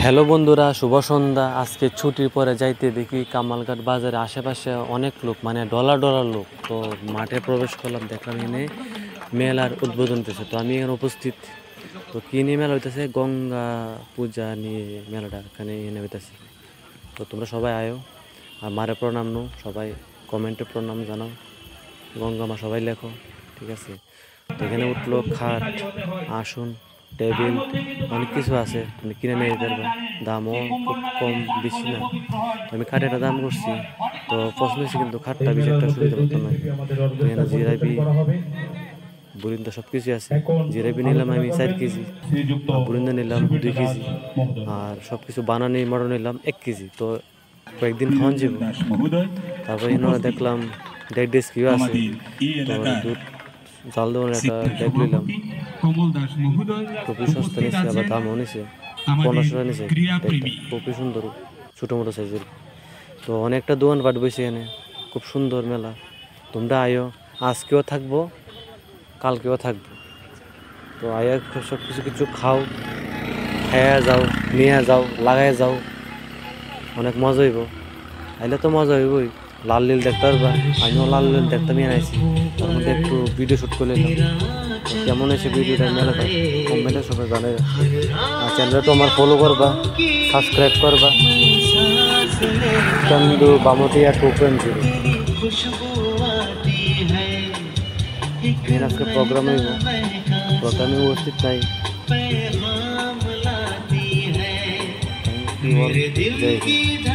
Hello বন্ধুরা, শুভ সন্ধ্যা। আজকে ছুটির পরে যাইতে দেখি কামালঘাট বাজারে আশেপাশে অনেক লোক, মানে ডলার ডলার লোক। তো মাঠে প্রবেশ করলাম, দেখলাম এখানে মেলার উদ্বোধন হইতেছে। তো আমি এখানে উপস্থিত। তো কী নিয়ে মেলা হইতেছে? গঙ্গা পূজা নিয়ে মেলাটা এখানে এনে হইতেছে। তো তোমরা সবাই আয়ো, আর মারে প্রণাম নো, সবাই কমেন্টে প্রণাম জানাও, গঙ্গা মা সবাই লেখো, ঠিক আছে? তো এখানে উঠলো খাট, আসন, টেবিল, অনেক কিছু আছে, তুমি কিনে নিয়ে যেতে পারবে। দামও খুব কম, বেশি না। তো আমি খাটের দাম করছি, তো পছন্দ হয়েছে, কিন্তু খাটটা বেশি একটা সুবিধা মতো নয়। তো এখানে জিরাবি, বুরিন্দা সব কিছুই আছে। জিরাবি নিলাম আমি 4 কেজি, আর বুরিন্দা নিলাম 2 কেজি, আর সব কিছু বানানি মটন নিলাম 1 কেজি। তো কয়েকদিন খাওয়ান যাব। তারপর এখানে দেখলাম ডেক ডেস্কিও আছে। তো দুধ জাল দেওয়ার একটা ডেক নিলাম, খুবই সস্তা নিচ্ছে, আবার দামও নিছে 1500 টাকা নিছে ডেকটা। খুবই সুন্দর, ছোটো মোটো সাইজের। তো অনেকটা দোকানপাট বসে এখানে, খুব সুন্দর মেলা। তোমরা আয়ো, আজকেও থাকবো, কালকেও থাকবো। তো আয়া সব কিছু কিছু খাও, খাইয়া যাও, নিয়ে যাও, লাগাই যাও, অনেক মজা হইব। আইলে তো মজা হইবই, লাল নীল দেখতে পারবা। আমিও লাল নীল দেখতে নিয়ে আইছি, তার মধ্যে একটু ভিডিও শ্যুট করে নিলাম। কেমন হয়েছে ভিডিওটা মেলাটা কমেন্টে সবাই জানাই। আর চ্যানেলটা তো আমার ফলো করবা, সাবস্ক্রাইব করবা। চন্দু বামটিয়া 2.0 আজকে প্রোগ্রামে উপস্থিত নাই। Thank you all, Jai Hind.